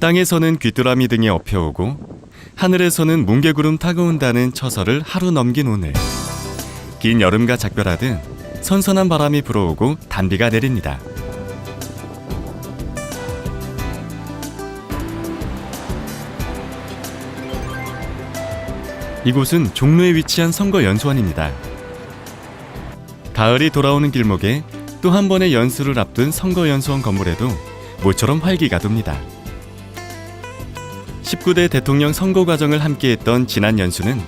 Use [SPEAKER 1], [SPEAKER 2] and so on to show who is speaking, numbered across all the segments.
[SPEAKER 1] 땅에서는 귀뚜라미 등이 엎혀오고 하늘에서는 뭉게구름 타고 온다는 처서를 하루 넘긴 오늘. 긴 여름과 작별하듯 선선한 바람이 불어오고 단비가 내립니다. 이곳은 종로에 위치한 선거연수원입니다. 가을이 돌아오는 길목에 또 한 번의 연수를 앞둔 선거연수원 건물에도 모처럼 활기가 돕니다. 19대 대통령 선거 과정을 함께했던 지난 연수는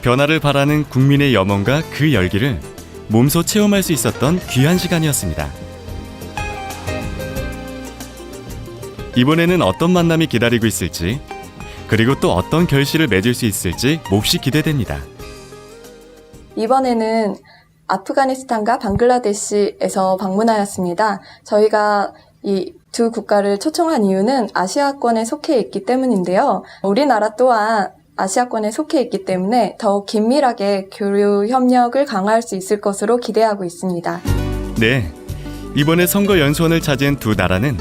[SPEAKER 1] 변화를 바라는 국민의 염원과 그 열기를 몸소 체험할 수 있었던 귀한 시간이었습니다. 이번에는 어떤 만남이 기다리고 있을지, 그리고 또 어떤 결실을 맺을 수 있을지 몹시 기대됩니다.
[SPEAKER 2] 이번에는 아프가니스탄과 방글라데시에서 방문하였습니다. 저희가 이 두 국가를 초청한 이유는 아시아권에 속해 있기 때문인데요. 우리나라 또한 아시아권에 속해 있기 때문에 더욱 긴밀하게 교류 협력을 강화할 수 있을 것으로 기대하고 있습니다.
[SPEAKER 1] 네, 이번에 선거연수원을 차지한 두 나라는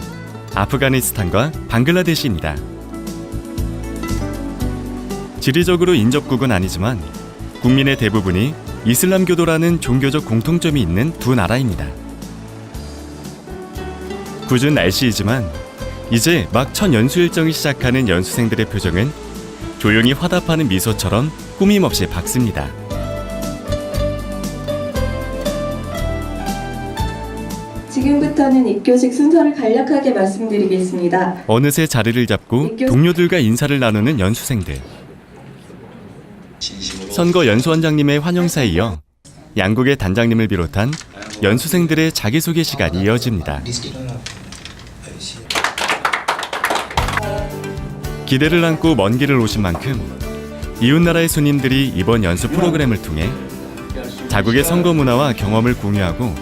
[SPEAKER 1] 아프가니스탄과 방글라데시입니다. 지리적으로 인접국은 아니지만 국민의 대부분이 이슬람교도라는 종교적 공통점이 있는 두 나라입니다. 궂은 날씨이지만 이제 막 첫 연수 일정을 시작하는 연수생들의 표정은 조용히 화답하는 미소처럼 꾸밈없이 밝습니다.
[SPEAKER 2] 지금부터는 입교식 순서를 간략하게 말씀드리겠습니다.
[SPEAKER 1] 어느새 자리를 잡고 동료들과 인사를 나누는 연수생들. 선거 연수원장님의 환영사에 이어 양국의 단장님을 비롯한 연수생들의 자기소개 시간이 이어집니다. 기대를 안고 먼 길을 오신 만큼 이웃나라의 손님들이 이번 연수 프로그램을 통해 자국의 선거 문화와 경험을 공유하고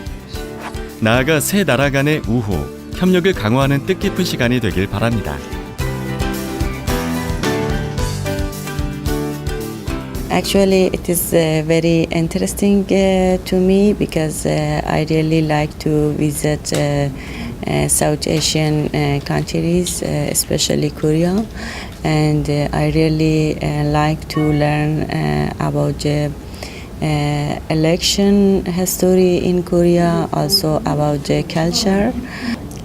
[SPEAKER 1] 나아가 세 나라 간의 우호, 협력을 강화하는 뜻깊은 시간이 되길 바랍니다.
[SPEAKER 3] Actually, it is very interesting to me because I really like to visit South Asian countries, especially Korea, and I really like to learn about election history in Korea, also about the culture.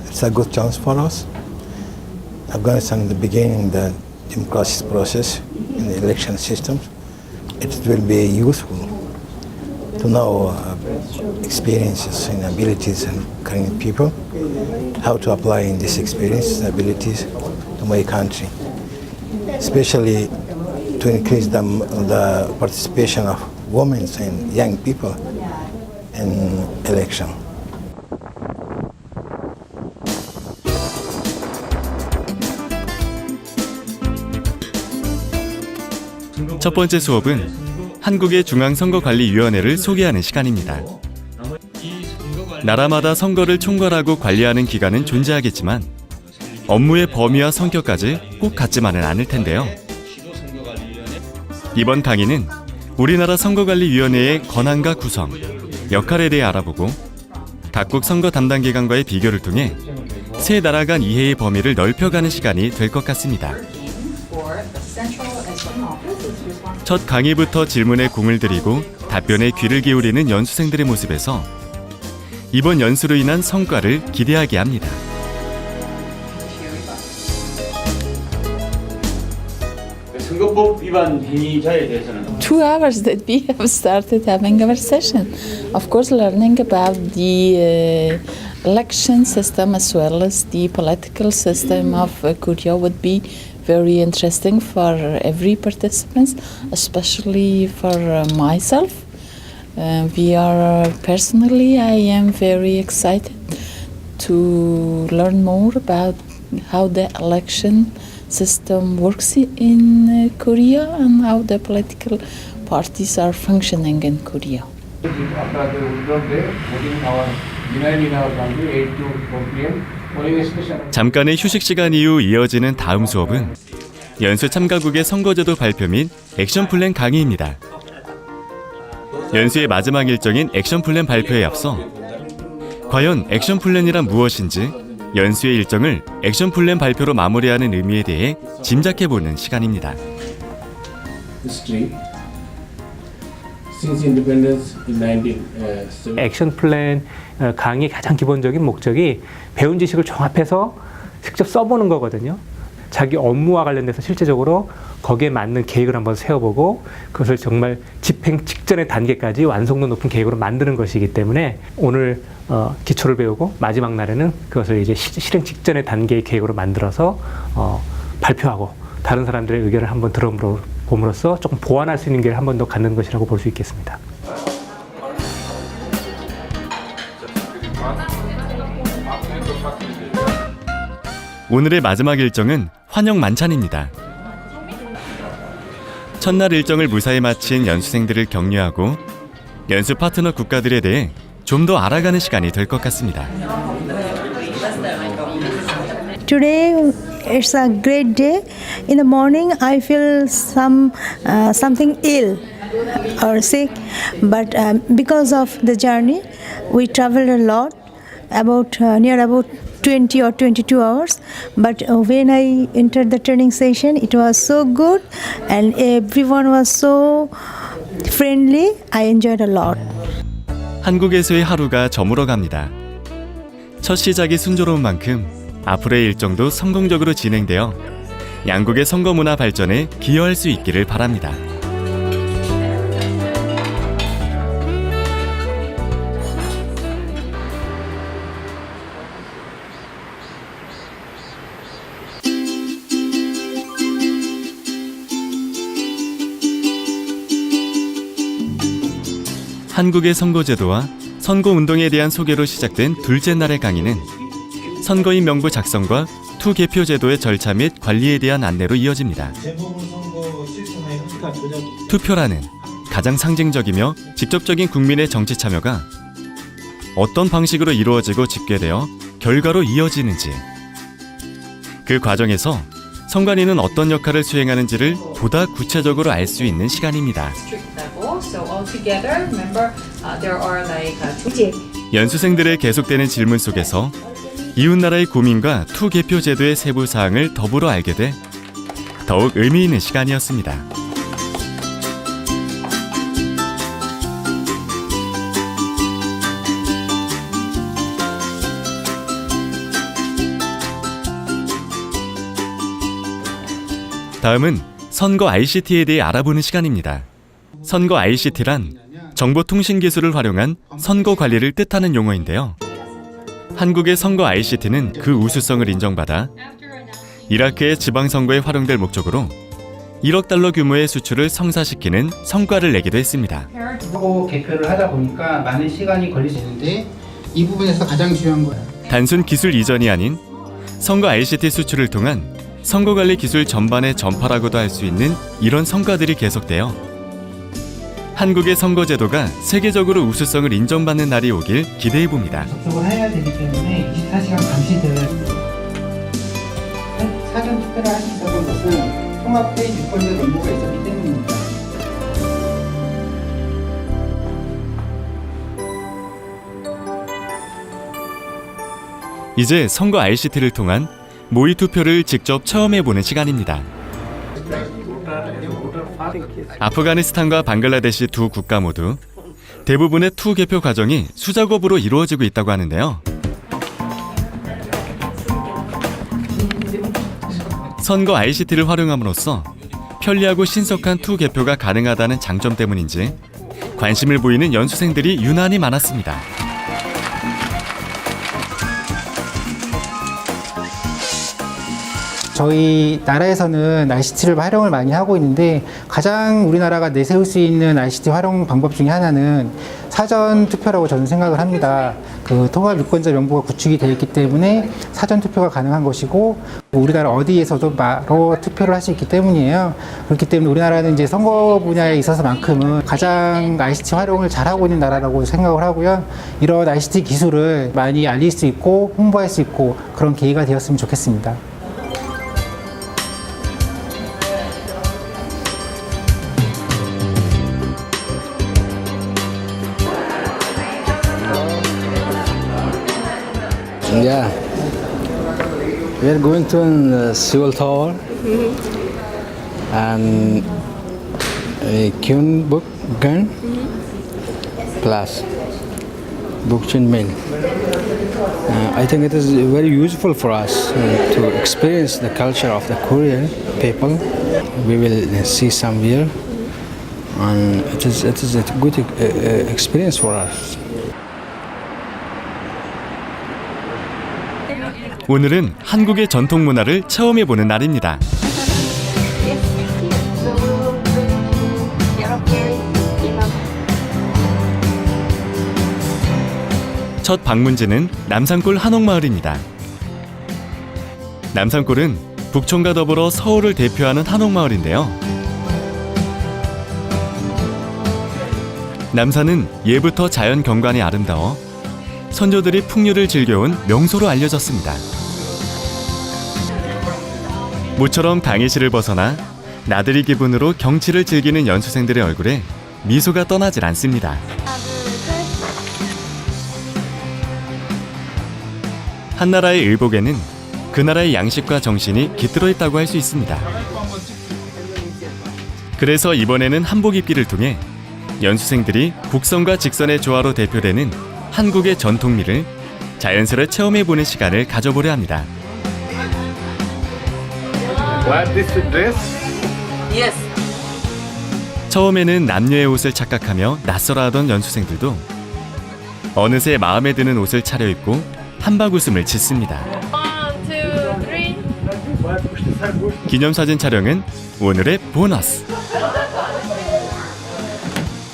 [SPEAKER 4] It's a good chance for us. Afghanistan is the beginning the democratic process in the election system. It will be useful to know experiences and abilities and Korean people, how to apply in this experience and abilities to my country, especially to increase the participation of women and young people in election.
[SPEAKER 1] 첫 번째 수업은 한국의 중앙선거관리위원회를 소개하는 시간입니다. 나라마다 선거를 총괄하고 관리하는 기관은 존재하겠지만 업무의 범위와 성격까지 꼭 같지만은 않을 텐데요. 이번 강의는 우리나라 선거관리위원회의 권한과 구성, 역할에 대해 알아보고 각국 선거 담당 기관과의 비교를 통해 세 나라 간 이해의 범위를 넓혀가는 시간이 될 것 같습니다. 첫 강의부터 질문에 공을 들이고 답변에 귀를 기울이는 연수생들의 모습에서 이번 연수로 인한 성과를 기대하게 합니다.
[SPEAKER 5] 선거법 위반 행위자에 대해서는
[SPEAKER 6] 2 hours that we have started having our session. Of course, learning about the election system as well as the political system of Korea would be very interesting for every participant, especially for myself. Personally, I am very excited to learn more about how the election system works in Korea and how the political parties are functioning in Korea.
[SPEAKER 5] 아까 그런데 모든 나와 미나리나 관계 8 to 4 p.m. 모닝 스페셜.
[SPEAKER 1] 잠깐의 휴식 시간 이후 이어지는 다음 수업은 연수 참가국의 선거제도 발표 및 액션 플랜 강의입니다. 연수의 마지막 일정인 액션 플랜 발표에 앞서 과연 액션 플랜이란 무엇인지 연수의 일정을 액션 플랜 발표로 마무리하는 의미에 대해 짐작해보는 시간입니다.
[SPEAKER 5] History. Since independence in 1970.
[SPEAKER 7] 액션 플랜 강의의 가장 기본적인 목적이 배운 지식을 종합해서 직접 써보는 거거든요. 자기 업무와 관련돼서 실제적으로 거기에 맞는 계획을 한번 세워보고 그것을 정말 집행 직전의 단계까지 완성도 높은 계획으로 만드는 것이기 때문에 오늘 기초를 배우고 마지막 날에는 그것을 이제 실행 직전의 단계의 계획으로 만들어서 발표하고 다른 사람들의 의견을 한번 들어봄으로써 조금 보완할 수 있는 기회를 한 번 더 갖는 것이라고 볼 수 있겠습니다.
[SPEAKER 1] 오늘의 마지막 일정은 환영 만찬입니다. 첫날 일정을 무사히 마친 연수생들을 격려하고 연수 파트너 국가들에 대해 좀 더 알아가는 시간이 될 것 같습니다.
[SPEAKER 8] Today it's a great day. In the morning I feel something ill or sick, but because of the journey we traveled a lot, about 20 or 22 hours. But when I entered the training session, it was so good and everyone was so friendly. I enjoyed a lot.
[SPEAKER 1] 한국에서의 하루가 저물어 갑니다. 첫 시작이 순조로운 만큼 앞으로의 일정도 성공적으로 진행되어 양국의 선거 문화 발전에 기여할 수 있기를 바랍니다. 한국의 선거제도와 선거운동에 대한 소개로 시작된 둘째 날의 강의는 선거인 명부 작성과 투개표 제도의 절차 및 관리에 대한 안내로 이어집니다. 투표라는 가장 상징적이며 직접적인 국민의 정치 참여가 어떤 방식으로 이루어지고 집계되어 결과로 이어지는지, 그 과정에서 선관위는 어떤 역할을 수행하는지를 보다 구체적으로 알 수 있는 시간입니다. 연수생들의 계속되는 질문 속에서 이웃나라의 고민과 투개표 제도의 세부 사항을 더불어 알게 돼 더욱 의미 있는 시간이었습니다. 다음은 선거 ICT에 대해 알아보는 시간입니다. 선거 ICT란 정보통신기술을 활용한 선거 관리를 뜻하는 용어인데요. 한국의 선거 ICT는 그 우수성을 인정받아 이라크의 지방선거에 활용될 목적으로 1억 달러 규모의 수출을 성사시키는 성과를 내기도 했습니다.
[SPEAKER 9] 선거 개표를 하다 보니까 많은 시간이 걸릴 수 있는데 이 부분에서 가장 중요한 거예요.
[SPEAKER 1] 단순 기술 이전이 아닌 선거 ICT 수출을 통한 선거관리 기술 전반의 전파라고도 할 수 있는 이런 성과들이 계속되어 한국의 선거제도가 세계적으로 우수성을 인정받는 날이 오길 기대해봅니다.
[SPEAKER 9] 접속을 해야 되기 때문에 24시간 감시될 사전 투표를 할 수 있었던 것은 통합된 유권자 명부가 있었기 때문입니다.
[SPEAKER 1] 이제 선거 ICT를 통한 모의 투표를 직접 체험해보는 시간입니다. 아프가니스탄과 방글라데시 두 국가 모두 대부분의 투개표 과정이 수작업으로 이루어지고 있다고 하는데요. 선거 ICT를 활용함으로써 편리하고 신속한 투개표가 가능하다는 장점 때문인지 관심을 보이는 연수생들이 유난히 많았습니다.
[SPEAKER 9] 저희 나라에서는 ICT를 활용을 많이 하고 있는데 가장 우리나라가 내세울 수 있는 ICT 활용 방법 중에 하나는 사전 투표라고 저는 생각을 합니다. 그 통합 유권자 명부가 구축이 되어 있기 때문에 사전 투표가 가능한 것이고 우리나라 어디에서도 바로 투표를 할 수 있기 때문이에요. 그렇기 때문에 우리나라는 이제 선거 분야에 있어서만큼은 가장 ICT 활용을 잘하고 있는 나라라고 생각을 하고요. 이런 ICT 기술을 많이 알릴 수 있고 홍보할 수 있고 그런 계기가 되었으면 좋겠습니다.
[SPEAKER 10] Yeah, We are going to Seoul Tower and Gyeongbokgung plus Bukchunmin. I think it is very useful for us to experience the culture of the Korean people. We will see somewhere, and it is a good experience for us.
[SPEAKER 1] 오늘은 한국의 전통 문화를 체험해보는 날입니다. 첫 방문지는 남산골 한옥마을입니다. 남산골은 북촌과 더불어 서울을 대표하는 한옥마을인데요. 남산은 예부터 자연 경관이 아름다워 선조들이 풍류를 즐겨온 명소로 알려졌습니다. 모처럼 강의실을 벗어나 나들이 기분으로 경치를 즐기는 연수생들의 얼굴에 미소가 떠나질 않습니다. 한나라의 의복에는 그 나라의 양식과 정신이 깃들어 있다고 할 수 있습니다. 그래서 이번에는 한복 입기를 통해 연수생들이 곡선과 직선의 조화로 대표되는 한국의 전통미를 자연스레 체험해보는 시간을 가져보려 합니다.
[SPEAKER 5] Wear this dress?
[SPEAKER 11] Yes.
[SPEAKER 1] 처음에는 남녀의 옷을 착각하며 낯설어하던 연수생들도 어느새 마음에 드는 옷을 차려입고 한바구음을 짓습니다.
[SPEAKER 11] 1, 2, 3.
[SPEAKER 1] 기념사진 촬영은 오늘의 보너스.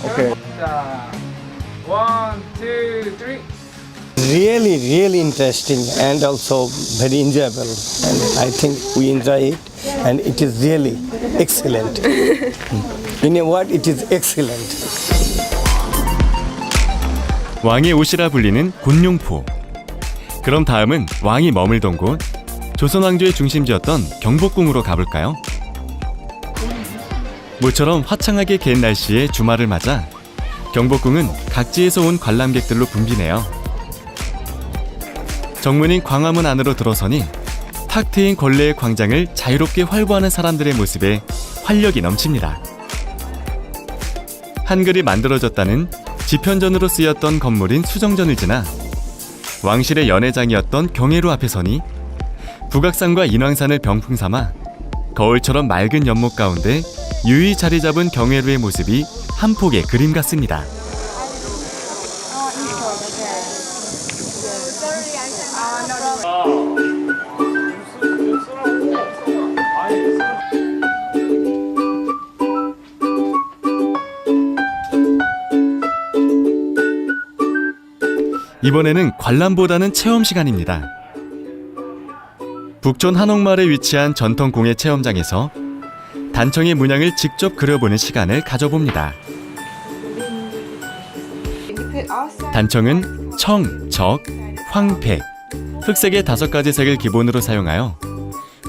[SPEAKER 5] Okay. 1, 2, 3.
[SPEAKER 12] Really interesting and also very enjoyable. And I think we enjoy it, and it is really excellent. In a word, it is excellent.
[SPEAKER 1] 왕의 옷이라 불리는 곤룡포. 그럼 다음은 왕이 머물던 곳, 조선 왕조의 중심지였던 경복궁으로 가볼까요? 모처럼 화창하게 갠 날씨에 주말을 맞아 경복궁은 각지에서 온 관람객들로 붐비네요. 정문인 광화문 안으로 들어서니 탁 트인 걸레의 광장을 자유롭게 활보하는 사람들의 모습에 활력이 넘칩니다. 한글이 만들어졌다는 지편전으로 쓰였던 건물인 수정전을 지나 왕실의 연회장이었던 경회로 앞에 서니 북악산과 인왕산을 병풍 삼아 거울처럼 맑은 연못 가운데 유유히 자리 잡은 경회로의 모습이 한 폭의 그림 같습니다. 이번에는 관람보다는 체험 시간입니다. 북촌 한옥마을에 위치한 전통 공예 체험장에서 단청의 문양을 직접 그려보는 시간을 가져봅니다. 단청은 청, 적, 황백, 흑색의 5가지 색을 기본으로 사용하여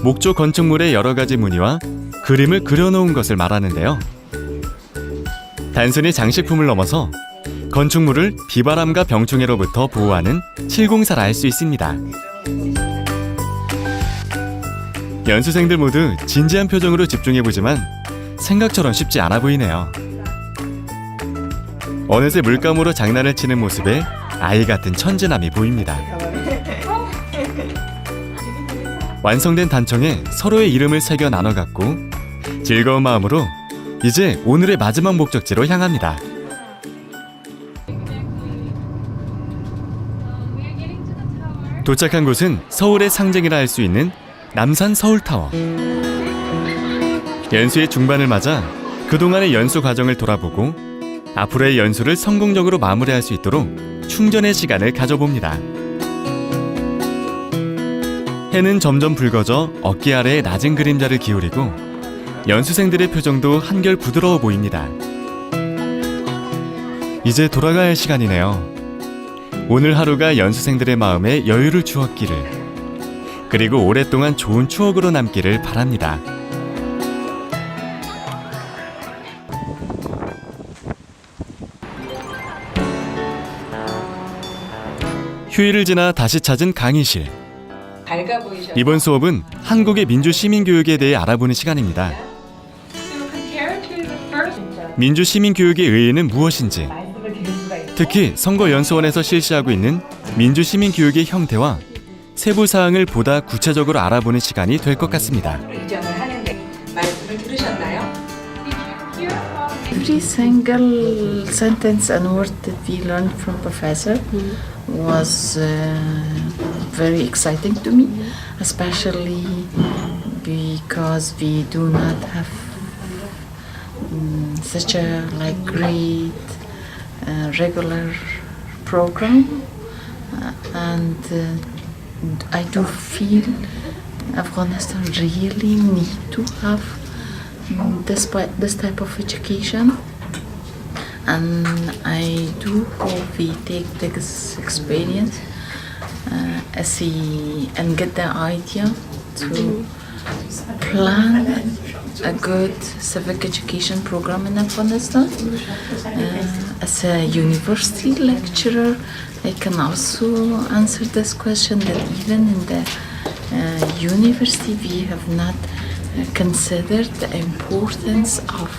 [SPEAKER 1] 목조 건축물의 여러 가지 무늬와 그림을 그려놓은 것을 말하는데요. 단순히 장식품을 넘어서 건축물을 비바람과 병충해로부터 보호하는 실공사라 할 수 있습니다. 연수생들 모두 진지한 표정으로 집중해보지만 생각처럼 쉽지 않아 보이네요. 어느새 물감으로 장난을 치는 모습에 아이 같은 천진함이 보입니다. 완성된 단청에 서로의 이름을 새겨 나눠 갖고 즐거운 마음으로 이제 오늘의 마지막 목적지로 향합니다. 도착한 곳은 서울의 상징이라 할 수 있는 남산 서울타워. 연수의 중반을 맞아 그동안의 연수 과정을 돌아보고 앞으로의 연수를 성공적으로 마무리할 수 있도록 충전의 시간을 가져봅니다. 해는 점점 붉어져 어깨 아래에 낮은 그림자를 기울이고 연수생들의 표정도 한결 부드러워 보입니다. 이제 돌아가야 할 시간이네요. 오늘 하루가 연수생들의 마음에 여유를 주었기를, 그리고 오랫동안 좋은 추억으로 남기를 바랍니다. 휴일을 지나 다시 찾은 강의실. 이번 수업은 한국의 민주시민교육에 대해 알아보는 시간입니다. 민주시민교육의 의의는 무엇인지, 특히 선거연수원에서 실시하고 있는 민주시민교육의 형태와 세부 사항을 보다 구체적으로 알아보는 시간이 될 것 같습니다.
[SPEAKER 6] Every single sentence and word that we learned from professor was very exciting to me, especially because we do not have such a great regular program, and I do feel Afghanistan really need to have this type of education, and I do hope we take this experience and get the idea to plan a good civic education program in Afghanistan. As a university lecturer, I can also answer this question that even in the university we have not considered the importance of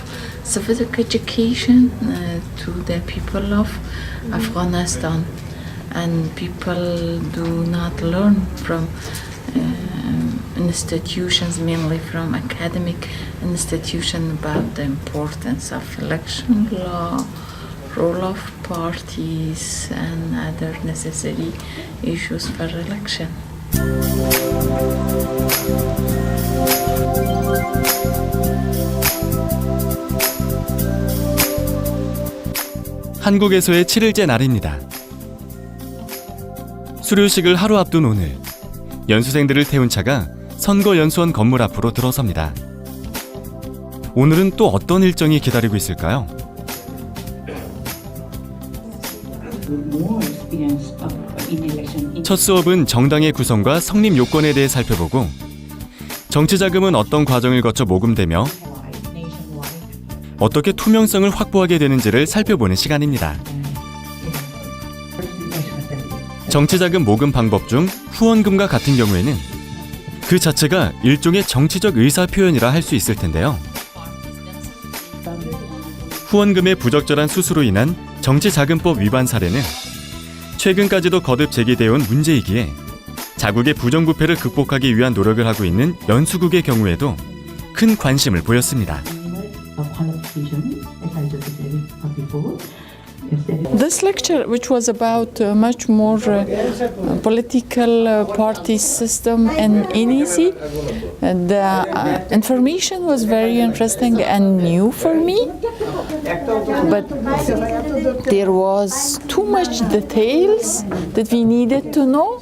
[SPEAKER 6] civic education to the people of Afghanistan, and people do not learn from institutions, mainly from academic institutions, about the importance of election law, role of parties, and other necessary issues for election.
[SPEAKER 1] 한국에서의 7일째 날입니다. 수료식을 하루 앞둔 오늘, 연수생들을 태운 차가 선거연수원 건물 앞으로 들어섭니다. 오늘은 또 어떤 일정이 기다리고 있을까요? 첫 수업은 정당의 구성과 성립 요건에 대해 살펴보고, 정치자금은 어떤 과정을 거쳐 모금되며 어떻게 투명성을 확보하게 되는지를 살펴보는 시간입니다. 정치자금 모금 방법 중 후원금과 같은 경우에는 그 자체가 일종의 정치적 의사표현이라 할 수 있을 텐데요. 후원금의 부적절한 수수로 인한 정치자금법 위반 사례는 최근까지도 거듭 제기되어 온 문제이기에 자국의 부정부패를 극복하기 위한 노력을 하고 있는 연수국의 경우에도 큰 관심을 보였습니다.
[SPEAKER 6] This lecture, which was about much more political party system and NEC, the information was very interesting and new for me, but there was too much details that we needed to know.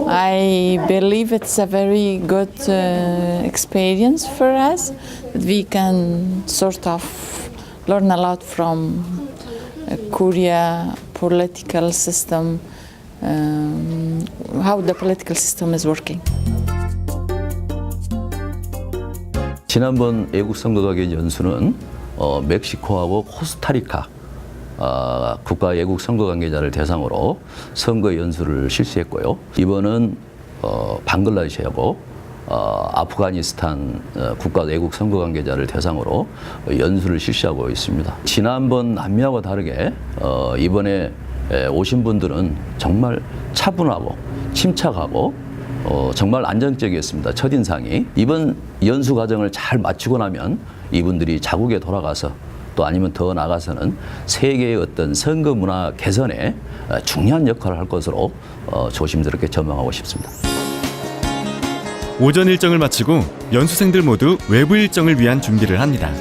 [SPEAKER 6] I believe it's a very good experience for us, that we can sort of learn a lot from Korea political system, how the political system is working.
[SPEAKER 13] 지난번 애국선거가게 연수는 멕시코하고 코스타리카 국가 애국 선거 관계자를 대상으로 선거 연수를 실시했고요. 이번은 방글라데시하고 아프가니스탄 국가 애국 선거 관계자를 대상으로 연수를 실시하고 있습니다. 지난번 남미하고 다르게 이번에 오신 분들은 정말 차분하고 침착하고 정말 안정적이었습니다. 첫인상이. 이번 연수 과정을 잘 마치고 나면 이분들이 자국에 돌아가서 또 아니면 더 나아가서는 세계의 어떤 선거 문화 개선에 중요한 역할을 할 것으로 조심스럽게 전망하고 싶습니다.
[SPEAKER 1] 오전 일정을 마치고 연수생들 모두 외부 일정을 위한 준비를 합니다.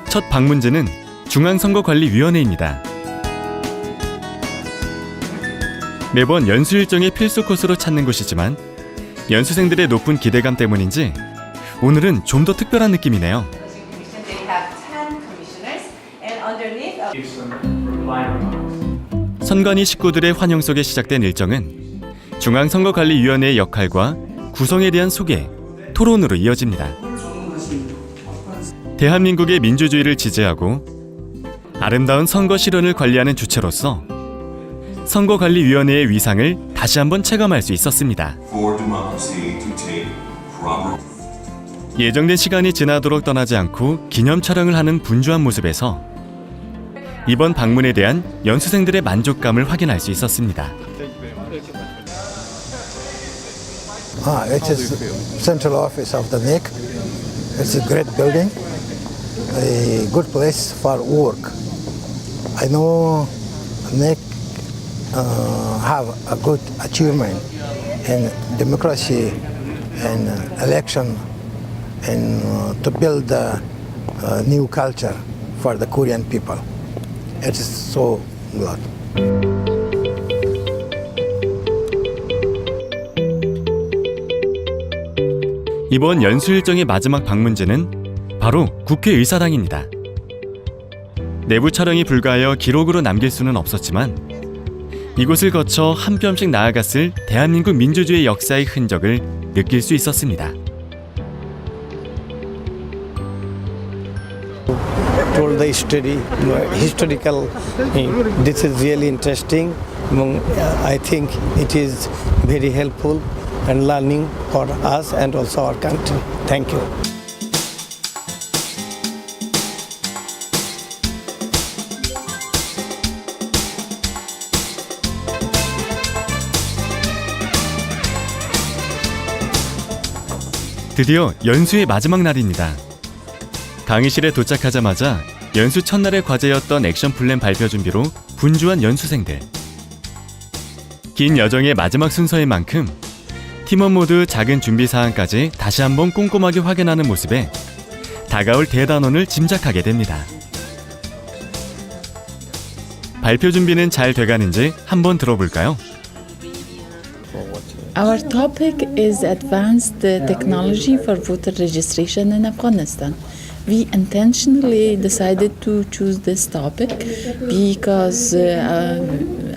[SPEAKER 1] 첫 방문지는 중앙선거관리위원회입니다. 매번 연수 일정의 필수 코스로 찾는 곳이지만 연수생들의 높은 기대감 때문인지 오늘은 좀 더 특별한 느낌이네요.
[SPEAKER 14] They have 10 commissioners, and underneath
[SPEAKER 1] 선관위 식구들의 환영 속에 시작된 일정은 중앙선거관리위원회의 역할과 구성에 대한 소개, 토론으로 이어집니다. 대한민국의 민주주의를 지지하고 아름다운 선거 실현을 관리하는 주체로서 선거관리위원회의 위상을 다시 한번 체감할 수 있었습니다. 예정된 시간이 지나도록 떠나지 않고 기념 촬영을 하는 분주한 모습에서 이번 방문에 대한 연수생들의 만족감을 확인할 수 있었습니다.
[SPEAKER 4] It is central office of the NIC. It's a great building, a good place for work. I know NIC have a good achievement in democracy and election and to build a new culture for the Korean people. It is so good.
[SPEAKER 1] 이번 연수 일정의 마지막 방문지는 바로 국회의사당입니다. 내부 촬영이 불가하여 기록으로 남길 수는 없었지만 이곳을 거쳐 한 뼘씩 나아갔을 대한민국 민주주의 역사의 흔적을 느낄 수 있었습니다.
[SPEAKER 12] Told the historical. This is really interesting. I think it is very helpful and learning for us and also our country. Thank you.
[SPEAKER 1] 드디어 연수의 마지막 날입니다. 강의실에 도착하자마자 연수 첫날의 과제였던 액션 플랜 발표 준비로 분주한 연수생들. 긴 여정의 마지막 순서인 만큼 팀원 모두 작은 준비 사항까지 다시 한번 꼼꼼하게 확인하는 모습에 다가올 대단원을 짐작하게 됩니다. 발표 준비는 잘 돼가는지 한번 들어볼까요?
[SPEAKER 6] Our topic is advanced technology for voter registration in Afghanistan. We intentionally decided to choose this topic because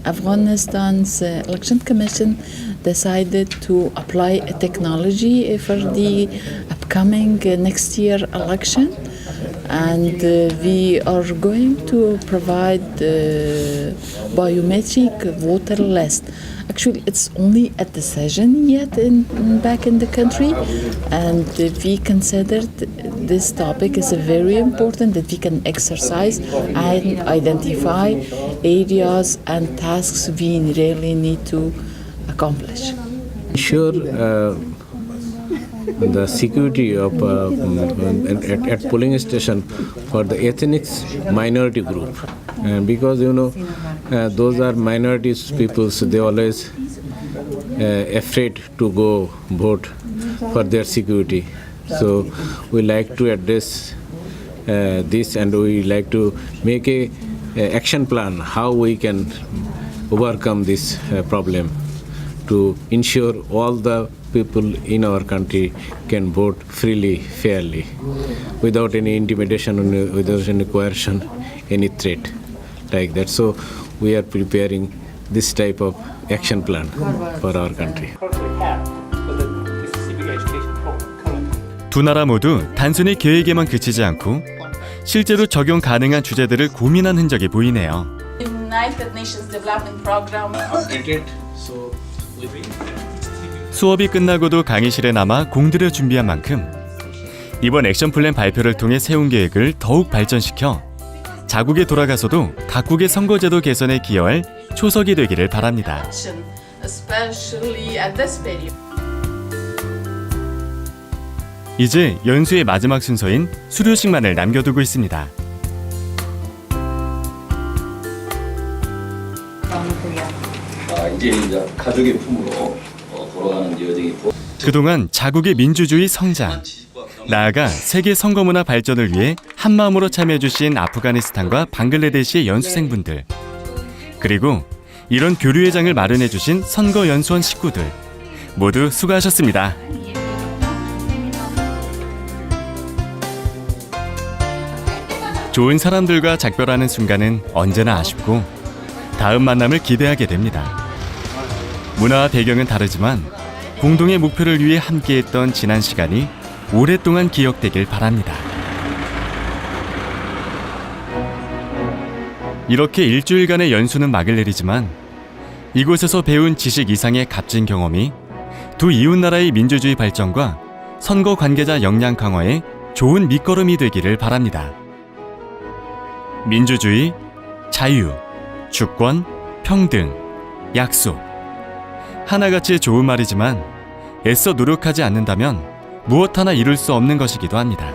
[SPEAKER 6] Afghanistan's election commission decided to apply a technology for the upcoming next year election, and we are going to provide biometric voter list. Actually, it's only a decision yet back in the country, and we considered this topic is very important that we can exercise and identify areas and tasks we really need to accomplish.
[SPEAKER 10] Ensure the security of at polling station for the ethnic minority group, because those are minorities people, so they always afraid to go vote for their security. So we like to address this, and we like to make a action plan how we can overcome this problem to ensure all the people in our country can vote freely, fairly, without any intimidation, without any coercion, any threat like that. So we are preparing this type of action plan for our country.
[SPEAKER 1] 두 나라 모두 단순히 계획에만 그치지 않고 실제로 적용 가능한 주제들을 고민한 흔적이 보이네요.
[SPEAKER 6] United Nations Development Program.
[SPEAKER 1] 수업이 끝나고도 강의실에 남아 공들여 준비한 만큼 이번 액션 플랜 발표를 통해 세운 계획을 더욱 발전시켜 자국에 돌아가서도 각국의 선거제도 개선에 기여할 초석이 되기를 바랍니다.
[SPEAKER 6] Especially at this period.
[SPEAKER 1] 이제 연수의 마지막 순서인 수료식만을 남겨두고 있습니다.
[SPEAKER 13] 이제 가족의 품으로 돌아가는 여정이 있고
[SPEAKER 1] 그동안 자국의 민주주의 성장, 나아가 세계 선거문화 발전을 위해 한마음으로 참여해주신 아프가니스탄과 방글라데시의 연수생분들, 그리고 이런 교류의 장을 마련해주신 선거연수원 식구들 모두 수고하셨습니다. 좋은 사람들과 작별하는 순간은 언제나 아쉽고 다음 만남을 기대하게 됩니다. 문화와 배경은 다르지만 공동의 목표를 위해 함께했던 지난 시간이 오랫동안 기억되길 바랍니다. 이렇게 일주일간의 연수는 막을 내리지만 이곳에서 배운 지식 이상의 값진 경험이 두 이웃나라의 민주주의 발전과 선거 관계자 역량 강화에 좋은 밑거름이 되기를 바랍니다. 민주주의, 자유, 주권, 평등, 약속. 하나같이 좋은 말이지만 애써 노력하지 않는다면 무엇 하나 이룰 수 없는 것이기도 합니다.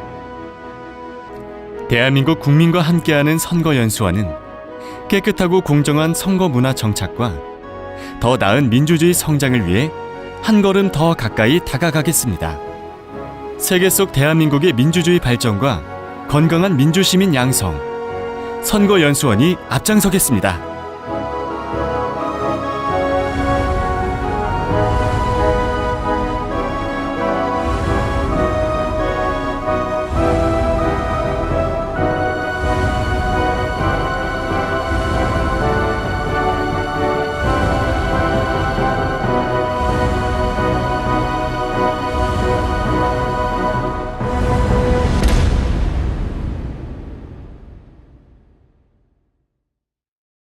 [SPEAKER 1] 대한민국 국민과 함께하는 선거연수원은 깨끗하고 공정한 선거 문화 정착과 더 나은 민주주의 성장을 위해 한 걸음 더 가까이 다가가겠습니다. 세계 속 대한민국의 민주주의 발전과 건강한 민주시민 양성, 선거연수원이 앞장서겠습니다.